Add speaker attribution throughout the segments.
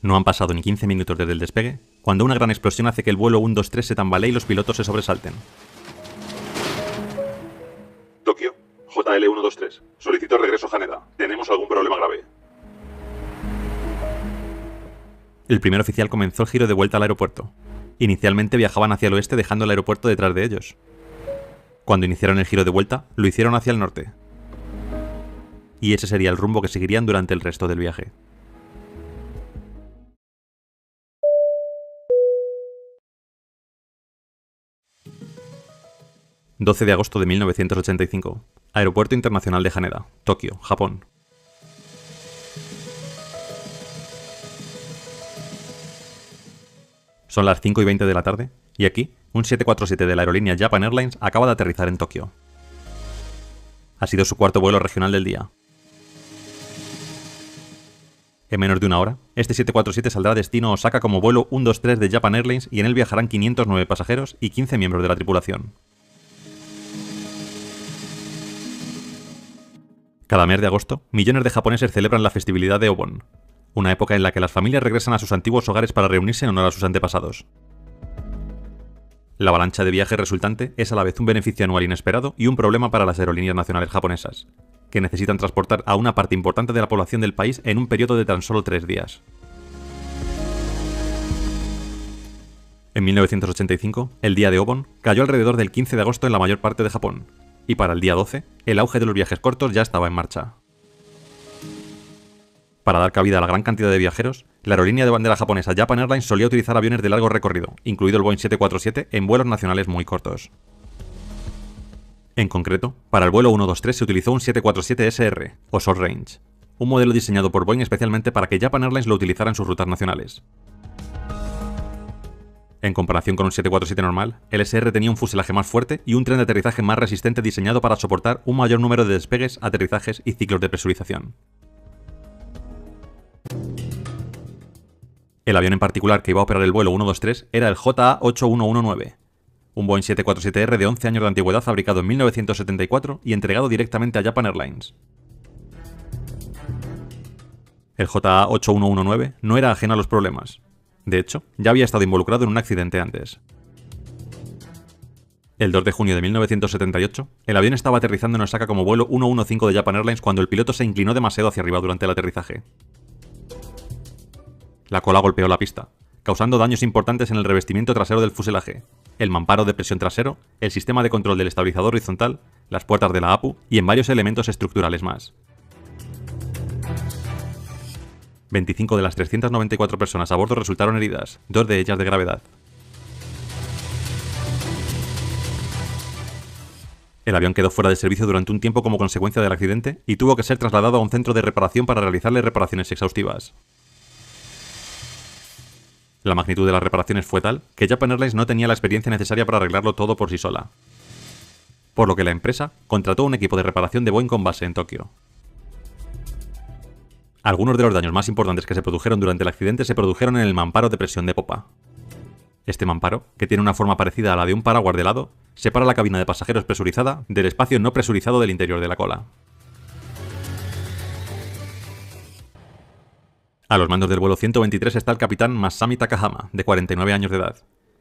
Speaker 1: No han pasado ni 15 minutos desde el despegue, cuando una gran explosión hace que el vuelo 123 se tambalee y los pilotos se sobresalten.
Speaker 2: Tokio, JL123. Solicito regreso a Haneda. Tenemos algún problema grave.
Speaker 1: El primer oficial comenzó el giro de vuelta al aeropuerto. Inicialmente viajaban hacia el oeste dejando el aeropuerto detrás de ellos. Cuando iniciaron el giro de vuelta, lo hicieron hacia el norte. Y ese sería el rumbo que seguirían durante el resto del viaje. ...12 de agosto de 1985... Aeropuerto Internacional de Haneda, Tokio, Japón. Son las 5:20 de la tarde, y aquí, un 747 de la aerolínea Japan Airlines acaba de aterrizar en Tokio. Ha sido su cuarto vuelo regional del día. En menos de una hora, este 747 saldrá destino Osaka como vuelo 123 de Japan Airlines y en él viajarán 509 pasajeros y 15 miembros de la tripulación. Cada mes de agosto, millones de japoneses celebran la festividad de Obon, una época en la que las familias regresan a sus antiguos hogares para reunirse en honor a sus antepasados. La avalancha de viajes resultante es a la vez un beneficio anual inesperado y un problema para las aerolíneas nacionales japonesas, que necesitan transportar a una parte importante de la población del país en un periodo de tan solo 3 días. En 1985, el día de Obon cayó alrededor del 15 de agosto en la mayor parte de Japón, y para el día 12, el auge de los viajes cortos ya estaba en marcha. Para dar cabida a la gran cantidad de viajeros, la aerolínea de bandera japonesa Japan Airlines solía utilizar aviones de largo recorrido, incluido el Boeing 747, en vuelos nacionales muy cortos. En concreto, para el vuelo 123 se utilizó un 747SR, o Short Range, un modelo diseñado por Boeing especialmente para que Japan Airlines lo utilizara en sus rutas nacionales. En comparación con un 747 normal, el SR tenía un fuselaje más fuerte y un tren de aterrizaje más resistente diseñado para soportar un mayor número de despegues, aterrizajes y ciclos de presurización. El avión en particular que iba a operar el vuelo 123 era el JA8119, un Boeing 747R de 11 años de antigüedad fabricado en 1974 y entregado directamente a Japan Airlines. El JA8119 no era ajeno a los problemas. De hecho, ya había estado involucrado en un accidente antes. El 2 de junio de 1978, el avión estaba aterrizando en Osaka como vuelo 115 de Japan Airlines cuando el piloto se inclinó demasiado hacia arriba durante el aterrizaje. La cola golpeó la pista, causando daños importantes en el revestimiento trasero del fuselaje, el mamparo de presión trasero, el sistema de control del estabilizador horizontal, las puertas de la APU y en varios elementos estructurales más. 25 de las 394 personas a bordo resultaron heridas, 2 de ellas de gravedad. El avión quedó fuera de servicio durante un tiempo como consecuencia del accidente y tuvo que ser trasladado a un centro de reparación para realizarle reparaciones exhaustivas. La magnitud de las reparaciones fue tal que Japan Airlines no tenía la experiencia necesaria para arreglarlo todo por sí sola, por lo que la empresa contrató un equipo de reparación de Boeing con base en Tokio. Algunos de los daños más importantes que se produjeron durante el accidente se produjeron en el mamparo de presión de popa. Este mamparo, que tiene una forma parecida a la de un paraguas de lado, separa la cabina de pasajeros presurizada del espacio no presurizado del interior de la cola. A los mandos del vuelo 123 está el capitán Masami Takahama, de 49 años de edad,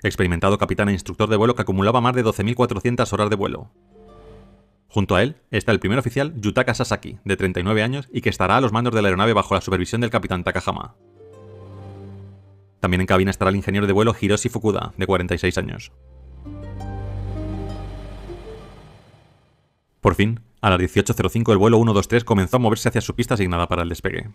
Speaker 1: experimentado capitán e instructor de vuelo que acumulaba más de 12.400 horas de vuelo. Junto a él está el primer oficial Yutaka Sasaki, de 39 años y que estará a los mandos de la aeronave bajo la supervisión del capitán Takahama. También en cabina estará el ingeniero de vuelo Hiroshi Fukuda, de 46 años. Por fin, a las 18:05 el vuelo 123 comenzó a moverse hacia su pista asignada para el despegue.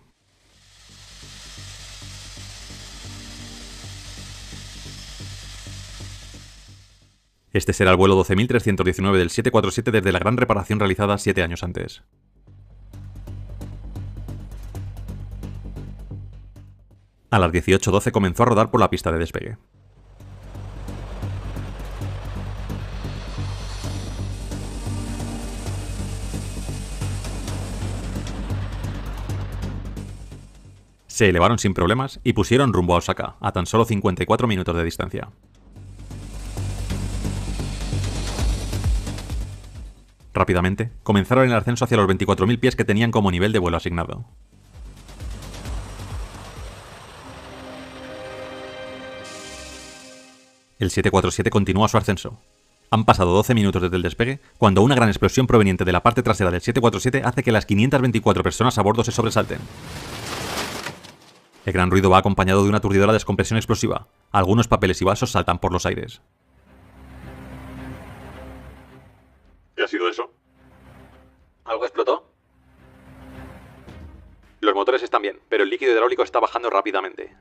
Speaker 1: Este será el vuelo 12.319 del 747 desde la gran reparación realizada 7 años antes. A las 18:12 comenzó a rodar por la pista de despegue. Se elevaron sin problemas y pusieron rumbo a Osaka, a tan solo 54 minutos de distancia. Rápidamente, comenzaron el ascenso hacia los 24.000 pies que tenían como nivel de vuelo asignado. El 747 continúa su ascenso. Han pasado 12 minutos desde el despegue, cuando una gran explosión proveniente de la parte trasera del 747 hace que las 524 personas a bordo se sobresalten. El gran ruido va acompañado de una aturdidora descompresión explosiva. Algunos papeles y vasos saltan por los aires.
Speaker 2: ¿Qué ha sido eso?
Speaker 1: ¿Algo explotó? Los motores están bien, pero el líquido hidráulico está bajando rápidamente.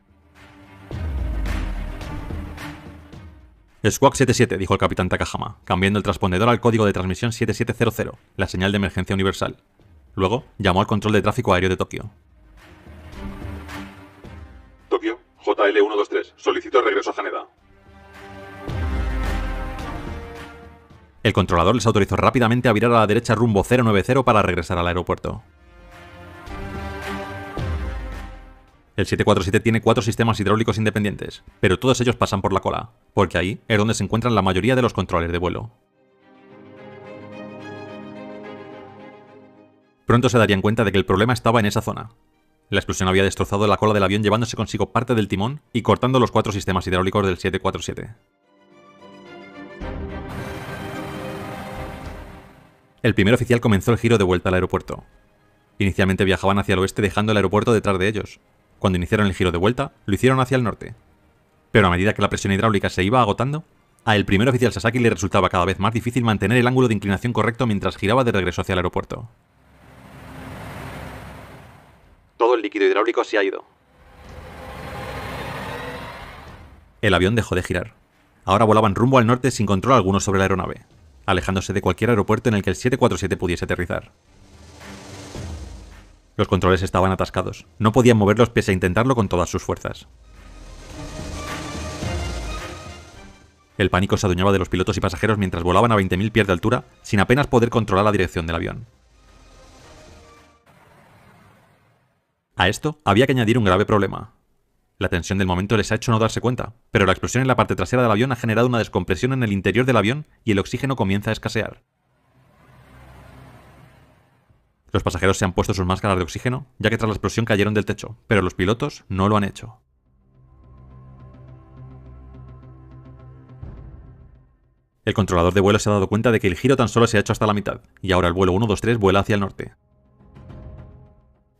Speaker 1: Squawk 77, dijo el capitán Takahama, cambiando el transpondedor al código de transmisión 7700, la señal de emergencia universal. Luego, llamó al control de tráfico aéreo de Tokio.
Speaker 2: Tokio, JL123, solicito regreso a Haneda.
Speaker 1: El controlador les autorizó rápidamente a virar a la derecha rumbo 090 para regresar al aeropuerto. El 747 tiene 4 sistemas hidráulicos independientes, pero todos ellos pasan por la cola, porque ahí es donde se encuentran la mayoría de los controles de vuelo. Pronto se darían cuenta de que el problema estaba en esa zona. La explosión había destrozado la cola del avión llevándose consigo parte del timón y cortando los 4 sistemas hidráulicos del 747. El primer oficial comenzó el giro de vuelta al aeropuerto. Inicialmente viajaban hacia el oeste dejando el aeropuerto detrás de ellos. Cuando iniciaron el giro de vuelta, lo hicieron hacia el norte. Pero a medida que la presión hidráulica se iba agotando, al primer oficial Sasaki le resultaba cada vez más difícil mantener el ángulo de inclinación correcto mientras giraba de regreso hacia el aeropuerto. Todo el líquido hidráulico se ha ido. El avión dejó de girar. Ahora volaban rumbo al norte sin control alguno sobre la aeronave, alejándose de cualquier aeropuerto en el que el 747 pudiese aterrizar. Los controles estaban atascados. No podían moverlos pese a intentarlo con todas sus fuerzas. El pánico se adueñaba de los pilotos y pasajeros mientras volaban a 20.000 pies de altura, sin apenas poder controlar la dirección del avión. A esto había que añadir un grave problema. La tensión del momento les ha hecho no darse cuenta, pero la explosión en la parte trasera del avión ha generado una descompresión en el interior del avión y el oxígeno comienza a escasear. Los pasajeros se han puesto sus máscaras de oxígeno, ya que tras la explosión cayeron del techo, pero los pilotos no lo han hecho. El controlador de vuelo se ha dado cuenta de que el giro tan solo se ha hecho hasta la mitad, y ahora el vuelo 123 vuela hacia el norte.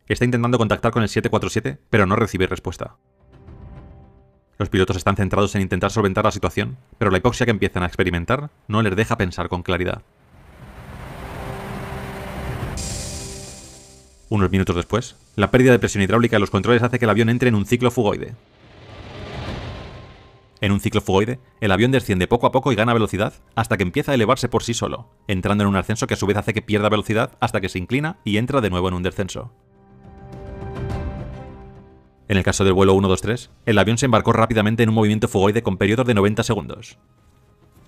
Speaker 1: Está intentando contactar con el 747, pero no recibe respuesta. Los pilotos están centrados en intentar solventar la situación, pero la hipoxia que empiezan a experimentar no les deja pensar con claridad. Unos minutos después, la pérdida de presión hidráulica de los controles hace que el avión entre en un ciclo fugoide. En un ciclo fugoide, el avión desciende poco a poco y gana velocidad hasta que empieza a elevarse por sí solo, entrando en un ascenso que a su vez hace que pierda velocidad hasta que se inclina y entra de nuevo en un descenso. En el caso del vuelo 123, el avión se embarcó rápidamente en un movimiento fugoide con periodos de 90 segundos.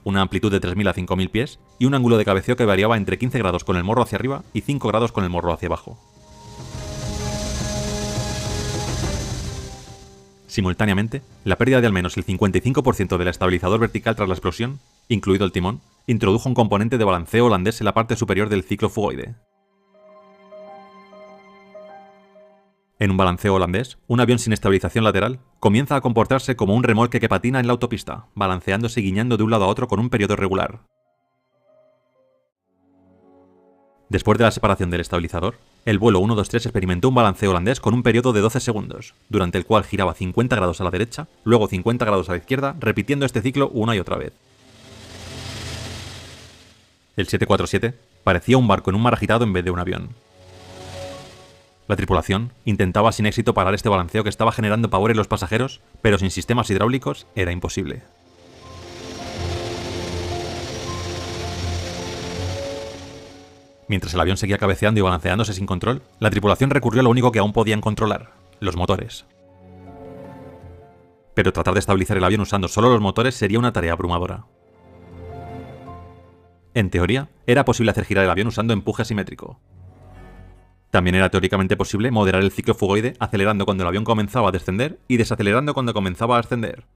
Speaker 1: Una amplitud de 3.000 a 5.000 pies y un ángulo de cabeceo que variaba entre 15 grados con el morro hacia arriba y 5 grados con el morro hacia abajo. Simultáneamente, la pérdida de al menos el 55% del estabilizador vertical tras la explosión, incluido el timón, introdujo un componente de balanceo holandés en la parte superior del ciclo fugoide. En un balanceo holandés, un avión sin estabilización lateral comienza a comportarse como un remolque que patina en la autopista, balanceándose y guiñando de un lado a otro con un periodo regular. Después de la separación del estabilizador, el vuelo 123 experimentó un balanceo holandés con un periodo de 12 segundos, durante el cual giraba 50 grados a la derecha, luego 50 grados a la izquierda, repitiendo este ciclo una y otra vez. El 747 parecía un barco en un mar agitado en vez de un avión. La tripulación intentaba sin éxito parar este balanceo que estaba generando pavor en los pasajeros, pero sin sistemas hidráulicos era imposible. Mientras el avión seguía cabeceando y balanceándose sin control, la tripulación recurrió a lo único que aún podían controlar, los motores. Pero tratar de estabilizar el avión usando solo los motores sería una tarea abrumadora. En teoría, era posible hacer girar el avión usando empuje asimétrico. También era teóricamente posible moderar el ciclo fugoide acelerando cuando el avión comenzaba a descender y desacelerando cuando comenzaba a ascender.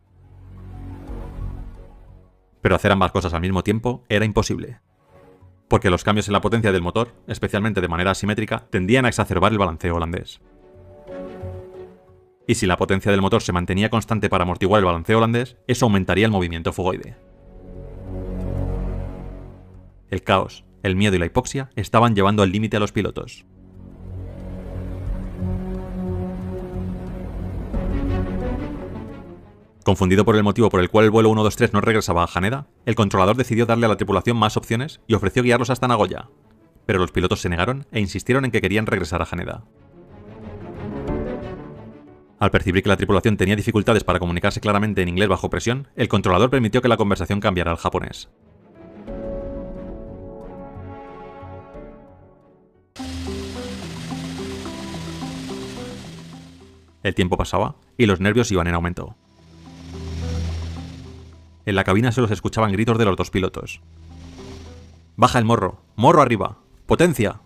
Speaker 1: Pero hacer ambas cosas al mismo tiempo era imposible, porque los cambios en la potencia del motor, especialmente de manera asimétrica, tendían a exacerbar el balanceo holandés. y si la potencia del motor se mantenía constante para amortiguar el balanceo holandés, eso aumentaría el movimiento fugoide. El caos, el miedo y la hipoxia estaban llevando al límite a los pilotos. Confundido por el motivo por el cual el vuelo 123 no regresaba a Haneda, el controlador decidió darle a la tripulación más opciones y ofreció guiarlos hasta Nagoya, pero los pilotos se negaron e insistieron en que querían regresar a Haneda. Al percibir que la tripulación tenía dificultades para comunicarse claramente en inglés bajo presión, el controlador permitió que la conversación cambiara al japonés. El tiempo pasaba y los nervios iban en aumento. En la cabina se los escuchaban gritos de los dos pilotos. ¡Baja el morro! ¡Morro arriba! ¡Potencia!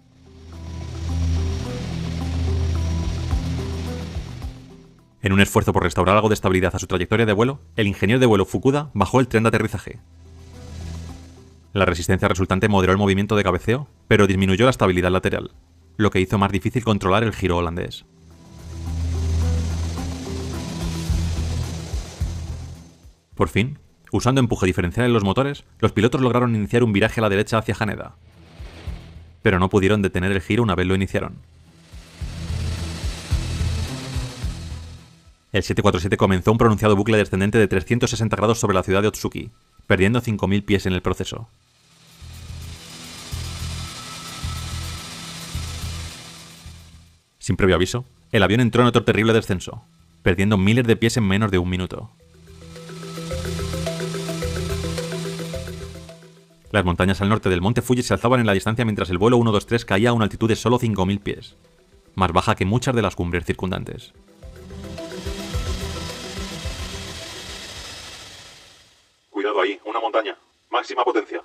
Speaker 1: En un esfuerzo por restaurar algo de estabilidad a su trayectoria de vuelo, el ingeniero de vuelo Fukuda bajó el tren de aterrizaje. La resistencia resultante moderó el movimiento de cabeceo, pero disminuyó la estabilidad lateral, lo que hizo más difícil controlar el giro holandés. Por fin, usando empuje diferencial en los motores, los pilotos lograron iniciar un viraje a la derecha hacia Haneda. Pero no pudieron detener el giro una vez lo iniciaron. El 747 comenzó un pronunciado bucle descendente de 360 grados sobre la ciudad de Otsuki, perdiendo 5.000 pies en el proceso. Sin previo aviso, el avión entró en otro terrible descenso, perdiendo miles de pies en menos de un minuto. Las montañas al norte del monte Fuji se alzaban en la distancia mientras el vuelo 123 caía a una altitud de solo 5.000 pies, más baja que muchas de las cumbres circundantes.
Speaker 2: Cuidado ahí, una montaña. Máxima potencia.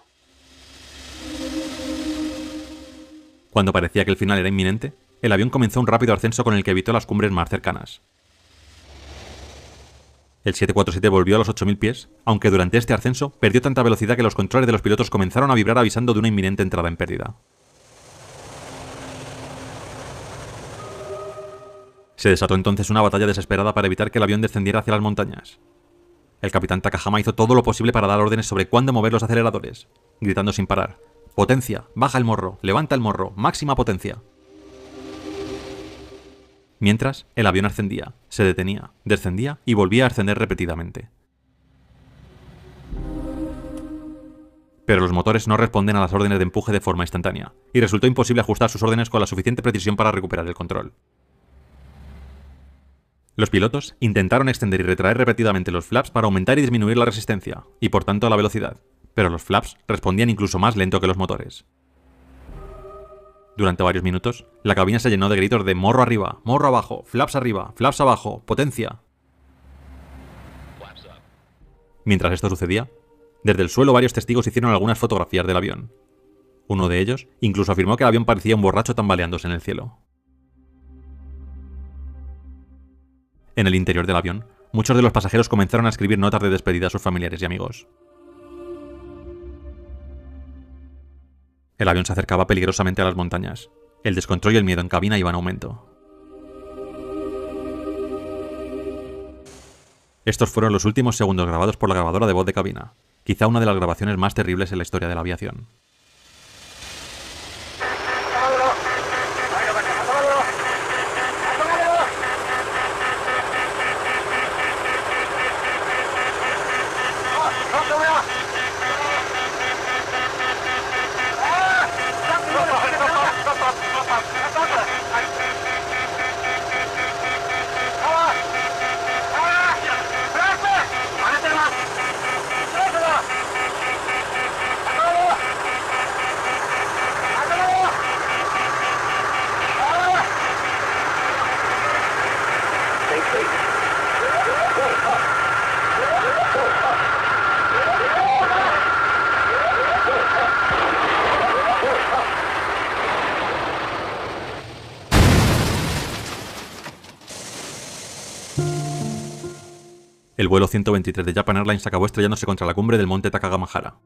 Speaker 1: Cuando parecía que el final era inminente, el avión comenzó un rápido ascenso con el que evitó las cumbres más cercanas. El 747 volvió a los 8.000 pies, aunque durante este ascenso perdió tanta velocidad que los controles de los pilotos comenzaron a vibrar avisando de una inminente entrada en pérdida. Se desató entonces una batalla desesperada para evitar que el avión descendiera hacia las montañas. El capitán Takahama hizo todo lo posible para dar órdenes sobre cuándo mover los aceleradores, gritando sin parar: «Potencia, baja el morro, levanta el morro, máxima potencia». Mientras, el avión ascendía, se detenía, descendía y volvía a ascender repetidamente. Pero los motores no responden a las órdenes de empuje de forma instantánea, y resultó imposible ajustar sus órdenes con la suficiente precisión para recuperar el control. Los pilotos intentaron extender y retraer repetidamente los flaps para aumentar y disminuir la resistencia, y por tanto la velocidad, pero los flaps respondían incluso más lento que los motores. Durante varios minutos, la cabina se llenó de gritos de morro arriba, morro abajo, flaps arriba, flaps abajo, potencia. Mientras esto sucedía, desde el suelo varios testigos hicieron algunas fotografías del avión. Uno de ellos incluso afirmó que el avión parecía un borracho tambaleándose en el cielo. En el interior del avión, muchos de los pasajeros comenzaron a escribir notas de despedida a sus familiares y amigos. El avión se acercaba peligrosamente a las montañas. El descontrol y el miedo en cabina iban en aumento. Estos fueron los últimos segundos grabados por la grabadora de voz de cabina, quizá una de las grabaciones más terribles en la historia de la aviación. El vuelo 123 de Japan Airlines acabó estrellándose contra la cumbre del monte Takagamahara.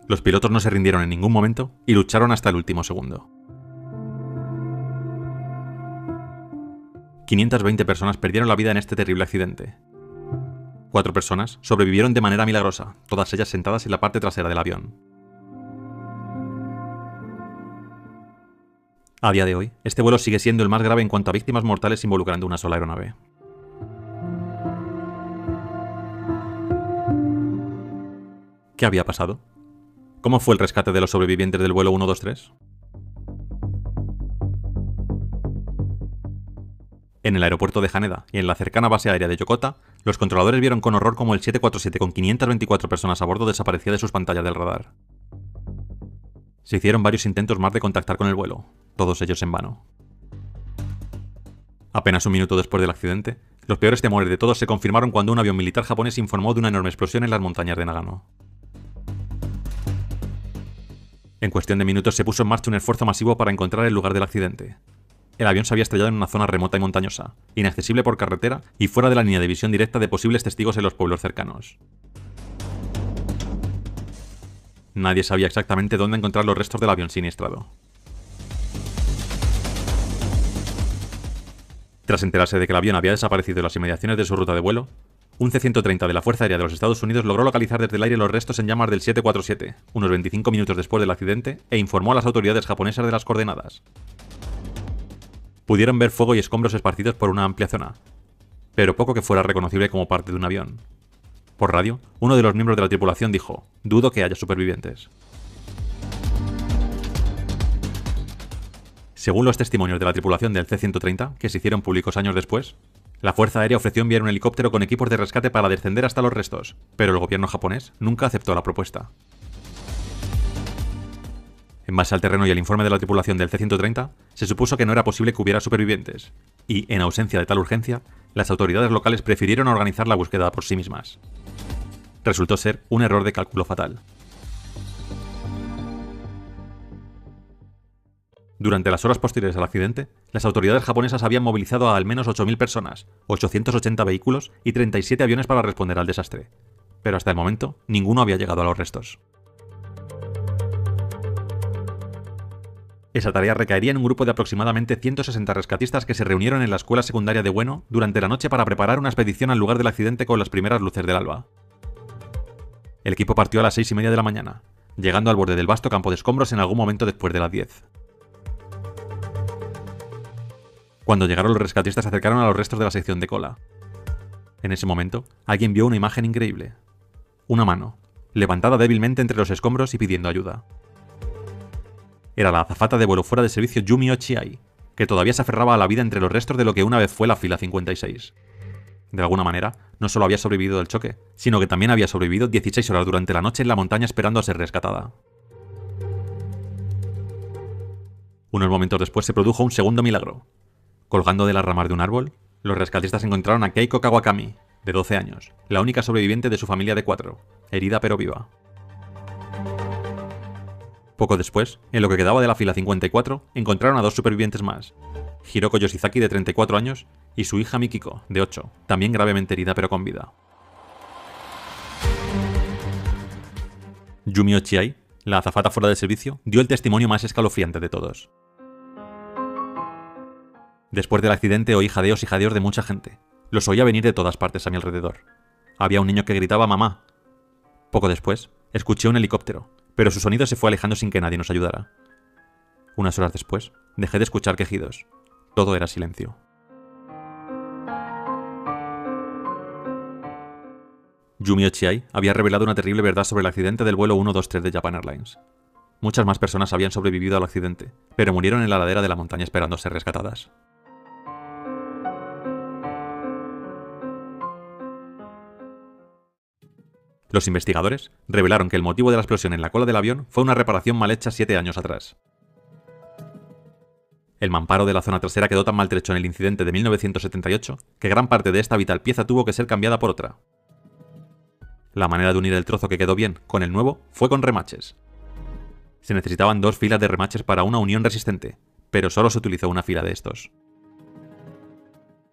Speaker 1: Los pilotos no se rindieron en ningún momento y lucharon hasta el último segundo. 520 personas perdieron la vida en este terrible accidente. 4 personas sobrevivieron de manera milagrosa, todas ellas sentadas en la parte trasera del avión. A día de hoy, este vuelo sigue siendo el más grave en cuanto a víctimas mortales involucrando una sola aeronave. ¿Qué había pasado? ¿Cómo fue el rescate de los sobrevivientes del vuelo 123? En el aeropuerto de Haneda y en la cercana base aérea de Yokota, los controladores vieron con horror cómo el 747 con 524 personas a bordo desaparecía de sus pantallas del radar. Se hicieron varios intentos más de contactar con el vuelo, todos ellos en vano. Apenas un minuto después del accidente, los peores temores de todos se confirmaron cuando un avión militar japonés informó de una enorme explosión en las montañas de Nagano. En cuestión de minutos se puso en marcha un esfuerzo masivo para encontrar el lugar del accidente. El avión se había estrellado en una zona remota y montañosa, inaccesible por carretera y fuera de la línea de visión directa de posibles testigos en los pueblos cercanos. Nadie sabía exactamente dónde encontrar los restos del avión siniestrado. Tras enterarse de que el avión había desaparecido en las inmediaciones de su ruta de vuelo, un C-130 de la Fuerza Aérea de los Estados Unidos logró localizar desde el aire los restos en llamas del 747, unos 25 minutos después del accidente, e informó a las autoridades japonesas de las coordenadas. Pudieron ver fuego y escombros esparcidos por una amplia zona, pero poco que fuera reconocible como parte de un avión. Por radio, uno de los miembros de la tripulación dijo: "Dudo que haya supervivientes". Según los testimonios de la tripulación del C-130, que se hicieron públicos años después, la Fuerza Aérea ofreció enviar un helicóptero con equipos de rescate para descender hasta los restos, pero el gobierno japonés nunca aceptó la propuesta. En base al terreno y el informe de la tripulación del C-130, se supuso que no era posible que hubiera supervivientes, y, en ausencia de tal urgencia, las autoridades locales prefirieron organizar la búsqueda por sí mismas. Resultó ser un error de cálculo fatal. Durante las horas posteriores al accidente, las autoridades japonesas habían movilizado a al menos 8.000 personas, 880 vehículos y 37 aviones para responder al desastre. Pero hasta el momento, ninguno había llegado a los restos. Esa tarea recaería en un grupo de aproximadamente 160 rescatistas que se reunieron en la escuela secundaria de Ueno durante la noche para preparar una expedición al lugar del accidente con las primeras luces del alba. El equipo partió a las 6:30 de la mañana, llegando al borde del vasto campo de escombros en algún momento después de las 10. Cuando llegaron, los rescatistas se acercaron a los restos de la sección de cola. En ese momento, alguien vio una imagen increíble. Una mano, levantada débilmente entre los escombros y pidiendo ayuda. Era la azafata de vuelo fuera de servicio Yumi Ochiai, que todavía se aferraba a la vida entre los restos de lo que una vez fue la fila 56. De alguna manera, no solo había sobrevivido del choque, sino que también había sobrevivido 16 horas durante la noche en la montaña esperando a ser rescatada. Unos momentos después se produjo un segundo milagro. Colgando de las ramas de un árbol, los rescatistas encontraron a Keiko Kawakami, de 12 años, la única sobreviviente de su familia de 4, herida pero viva. Poco después, en lo que quedaba de la fila 54, encontraron a 2 supervivientes más, Hiroko Yoshizaki, de 34 años, y su hija Mikiko, de 8, también gravemente herida pero con vida. Yumi Ochiai, la azafata fuera de servicio, dio el testimonio más escalofriante de todos. Después del accidente oí jadeos y jadeos de mucha gente. Los oía venir de todas partes a mi alrededor. Había un niño que gritaba "mamá". Poco después, escuché un helicóptero, pero su sonido se fue alejando sin que nadie nos ayudara. Unas horas después, dejé de escuchar quejidos. Todo era silencio. Yumi Ochiai había revelado una terrible verdad sobre el accidente del vuelo 123 de Japan Airlines. Muchas más personas habían sobrevivido al accidente, pero murieron en la ladera de la montaña esperando ser rescatadas. Los investigadores revelaron que el motivo de la explosión en la cola del avión fue una reparación mal hecha 7 años atrás. El mamparo de la zona trasera quedó tan maltrecho en el incidente de 1978 que gran parte de esta vital pieza tuvo que ser cambiada por otra. La manera de unir el trozo que quedó bien con el nuevo fue con remaches. Se necesitaban 2 filas de remaches para una unión resistente, pero solo se utilizó una fila de estos.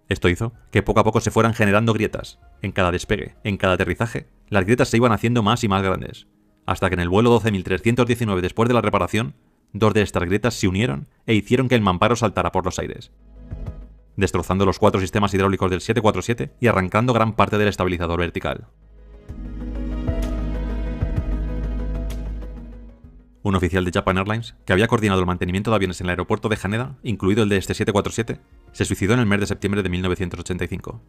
Speaker 1: Esto hizo que poco a poco se fueran generando grietas. En cada despegue, en cada aterrizaje, las grietas se iban haciendo más y más grandes, hasta que en el vuelo 12.319 después de la reparación, 2 de estas grietas se unieron e hicieron que el mamparo saltara por los aires. destrozando los 4 sistemas hidráulicos del 747 y arrancando gran parte del estabilizador vertical. Un oficial de Japan Airlines, que había coordinado el mantenimiento de aviones en el aeropuerto de Haneda, incluido el de este 747, se suicidó en el mes de septiembre de 1985.